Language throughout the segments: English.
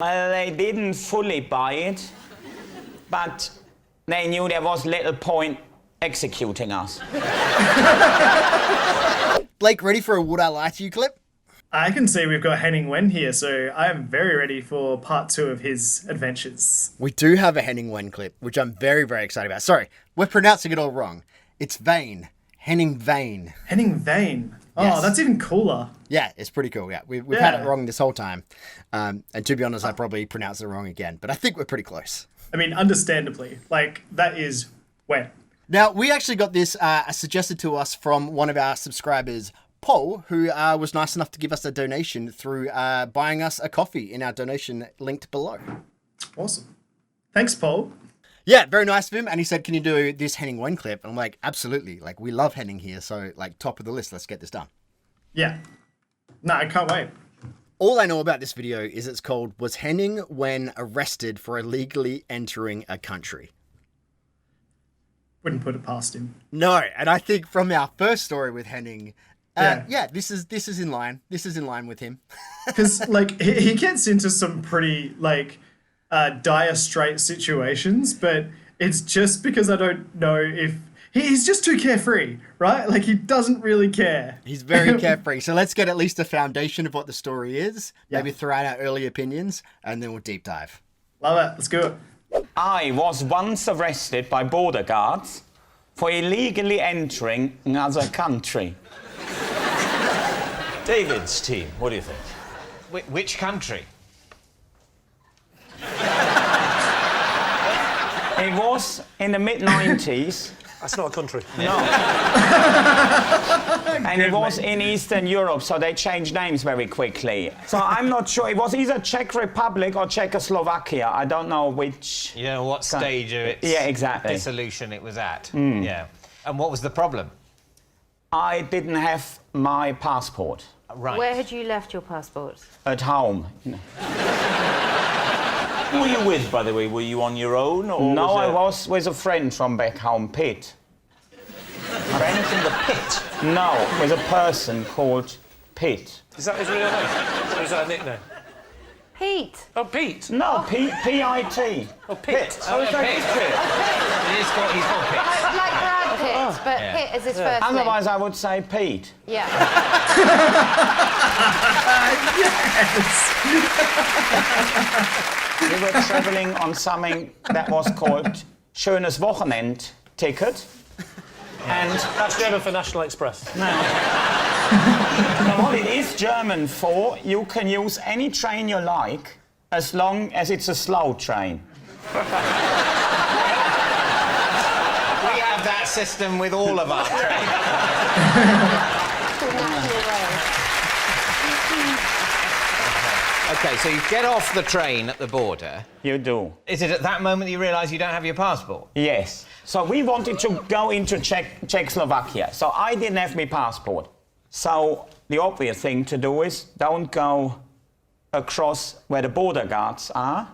Well, they didn't fully buy it, but they knew there was little point executing us. Blake, ready for a Would I Lie to You clip? I can see we've got Henning Wehn here, so I am very ready for part 2 of his adventures. We do have a Henning Wehn clip, which I'm very, very excited about. Sorry, we're pronouncing it all wrong. It's Wehn. Henning Wehn. Henning Wehn. Oh, Yes. that's even cooler. Yeah, it's pretty cool. Yeah, we've had it wrong this whole time. And to be honest, I probably pronounced it wrong again, but I think we're pretty close. I mean, understandably. Like, that is Wehn. Now, we actually got this suggested to us from one of our subscribers, Paul, who was nice enough to give us a donation through buying us a coffee in our donation linked below. Awesome. Thanks, Paul. Yeah, very nice of him. And he said, can you do this Henning Wehn clip? And I'm like, absolutely. Like, we love Henning here. So, like, top of the list. Let's get this done. Yeah. No, I can't wait. All I know about this video is it's called, Was Henning Wehn Arrested for Illegally Entering a Country? Wouldn't put it past him. No, and I think from our first story with Henning, this is in line. This is in line with him. Because, like, he gets into some pretty, like, dire straight situations, but it's just because I don't know if... He's just too carefree, right? Like, he doesn't really care. He's very carefree. So let's get at least a foundation of what the story is. Maybe throw out our early opinions, and then we'll deep dive. Love it. Let's go it. I was once arrested by border guards for illegally entering another country. David's team, what do you think? Which country? It was in the mid-90s. That's not a country. No. And it was in Eastern Europe, so they changed names very quickly. So I'm not sure. It was either Czech Republic or Czechoslovakia. I don't know which. You know what stage of its dissolution it was at. Yeah. And what was the problem? I didn't have my passport. Right. Where had you left your passport? At home. Who were you with, by the way? Were you on your own? Or No, I was was with a friend from back home, Pete. friend from the pit? No, with a person called Pete. Is that his real name? Or is that a nickname? Pete. Oh, Pete. No, P-I-T. Oh, Pete. Oh, is that Pete. his Pete? He's called Pete. Like Brad Pitt, but Pitt is his first name. Otherwise, I would say Pete. Yeah. We were travelling on something that was called Schönes Wochenend-Ticket. And That's German for National Express. now, what it is German for, you can use any train you like, as long as it's a slow train. We have that system with all of our trains. Okay, so you get off the train at the border. You do. Is it at that moment you realise you don't have your passport? Yes. So we wanted to go into Czechoslovakia. So I didn't have my passport. So the obvious thing to do is don't go across where the border guards are,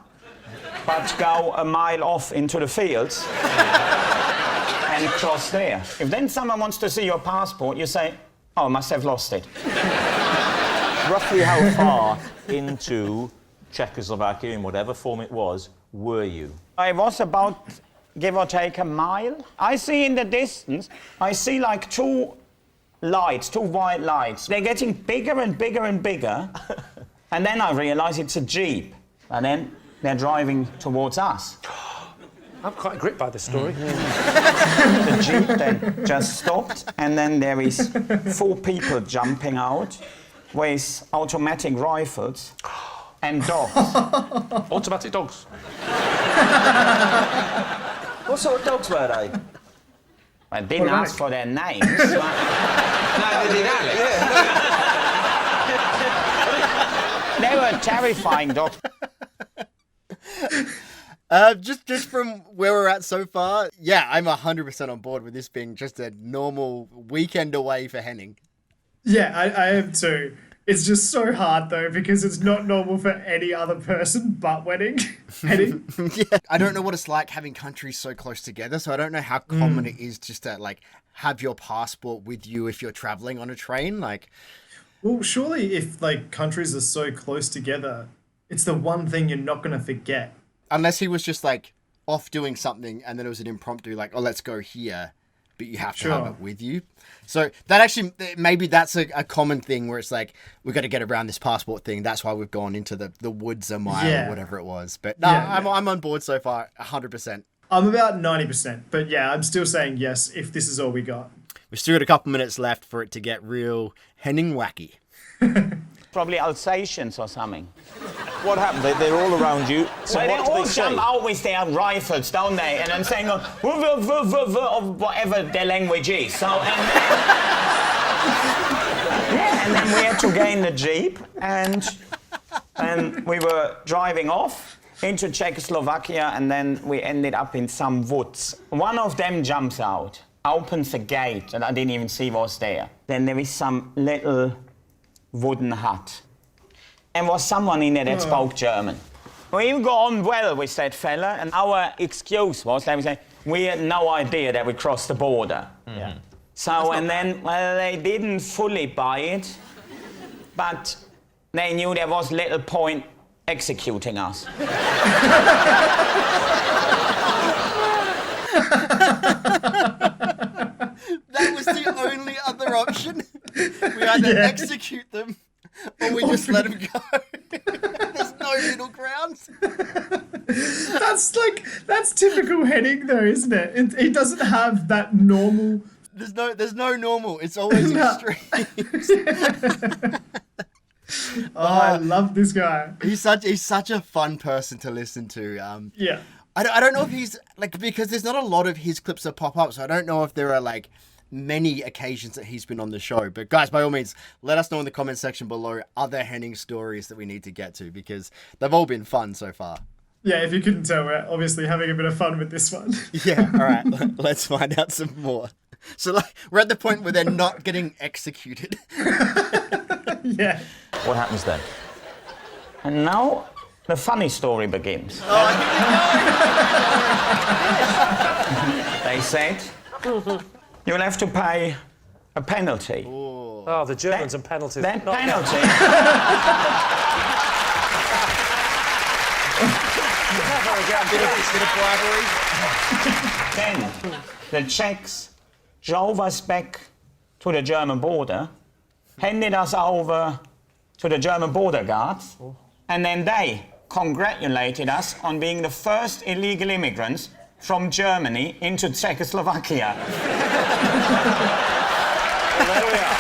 but go a mile off into the fields and cross there. If then someone wants to see your passport, you say, oh, I must have lost it. Roughly how far into Czechoslovakia, in whatever form it was, were you? I was about, give or take, a mile. I see in the distance, I see like two white lights. They're getting bigger and bigger and bigger. And then I realise it's a Jeep. And then they're driving towards us. I'm quite gripped by this story. The Jeep then just stopped, and then there is 4 people jumping out with automatic rifles and dogs. Automatic dogs. What sort of dogs were they? I didn't ask for their names. Neither did Alex. They were terrifying dogs. Just from where we're at so far, yeah, I'm 100% on board with this being just a normal weekend away for Henning. Yeah, I am too. It's just so hard, though, because it's not normal for any other person but Henning. Yeah, I don't know what it's like having countries so close together, so I don't know how common it is just to, like, have your passport with you if you're traveling on a train, like... Well, surely if, like, countries are so close together, it's the one thing you're not going to forget. Unless he was just like off doing something and then it was an impromptu, like, oh, let's go here, but you have to have it with you. So that actually, maybe that's a common thing where it's like, we got to get around this passport thing. That's why we've gone into the woods a mile or whatever it was. But no, I'm on board so far, 100%. I'm about 90%, but yeah, I'm still saying yes if this is all we got. We've still got a couple minutes left for it to get real Henning wacky. Probably Alsatians or something. What happened? They're all around you. So Well, they what do all they say? jump out with their rifles, don't they? And then saying, or whatever their language is. So, and then we had to get in the Jeep, and we were driving off into Czechoslovakia, and then we ended up in some woods. One of them jumps out, opens the gate, and I didn't even see what was there. Then there is some little wooden hut. And was someone in there that spoke German. We even got on well with that fella, and our excuse was that we say, we had no idea that we crossed the border. Yeah. So, and then, well, they didn't fully buy it, but they knew there was little point executing us. That was the only other option. We either execute them or we just let them go. There's no middle ground. That's typical Henning though, isn't it? He doesn't have that normal. There's no normal. It's always extreme. I love this guy. He's such a fun person to listen to. Yeah. I don't know if he's like, because there's not a lot of his clips that pop up, so I don't know if there are like many occasions that he's been on the show. But guys, by all means, let us know in the comment section below other Henning stories that we need to get to, because they've all been fun so far. Yeah, if you couldn't tell, we're obviously having a bit of fun with this one. Yeah, all right, let's find out some more. So like, we're at the point where they're not getting executed. Yeah. What happens then? And now the funny story begins. They said, you'll have to pay a penalty. Oh, the Germans and penalties. That Not penalty. Then the Czechs drove us back to the German border, handed us over to the German border guards, and then they congratulated us on being the first illegal immigrants from Germany into Czechoslovakia. Well, there we are.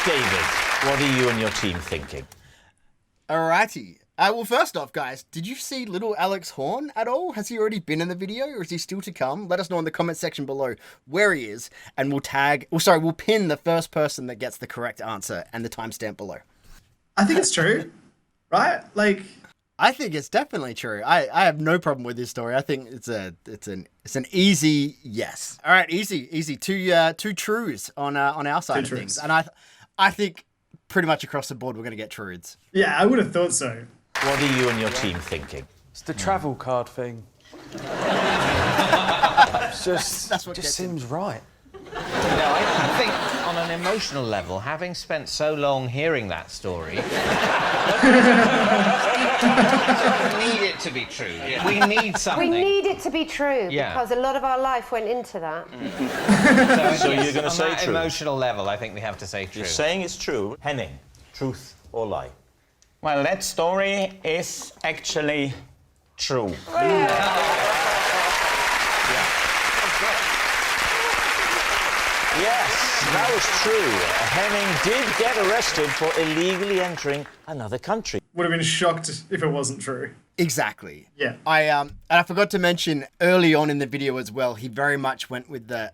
David, what are you and your team thinking? Alrighty. Well, first off, guys, did you see little Alex Horn at all? Has he already been in the video, or is he still to come? Let us know in the comment section below where he is, and we'll pin the first person that gets the correct answer and the timestamp below. I think it's true, right? Like, I think it's definitely true. I have no problem with this story. I think it's an easy yes. All right, easy. Two truths on our side of things, and I think pretty much across the board we're going to get truths. yeah, I would have thought so. What are you and your team thinking? It's the travel card thing. That's what just seems right. I think on an emotional level, having spent so long hearing that story, we need it to be true. We need something. We need it to be true Yeah. because a lot of our life went into that. So you're going to say on that true? emotional level, I think we have to say true. You're saying it's true. Henning, truth or lie? Well, that story is actually true. Yes, that was true. Henning did get arrested for illegally entering another country. Would have been shocked if it wasn't true. Exactly. Yeah. And I forgot to mention early on in the video as well, he very much went with the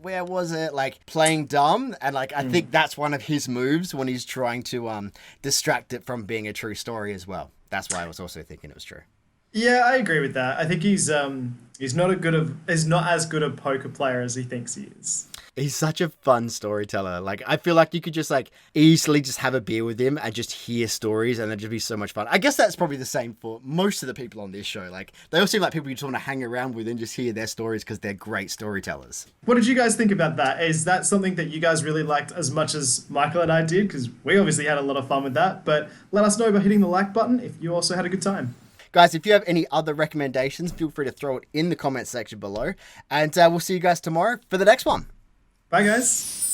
where was it? Like playing dumb, and like I think that's one of his moves when he's trying to distract it from being a true story as well. That's why I was also thinking it was true. Yeah, I agree with that. I think he's not as good a poker player as he thinks he is. He's such a fun storyteller. Like, I feel like you could just like easily just have a beer with him and just hear stories, and that'd just be so much fun. I guess that's probably the same for most of the people on this show. Like, they all seem like people you just want to hang around with and just hear their stories because they're great storytellers. What did you guys think about that? Is that something that you guys really liked as much as Michael and I did? Because we obviously had a lot of fun with that. But let us know by hitting the like button if you also had a good time. Guys, if you have any other recommendations, feel free to throw it in the comment section below. And we'll see you guys tomorrow for the next one. Bye, guys.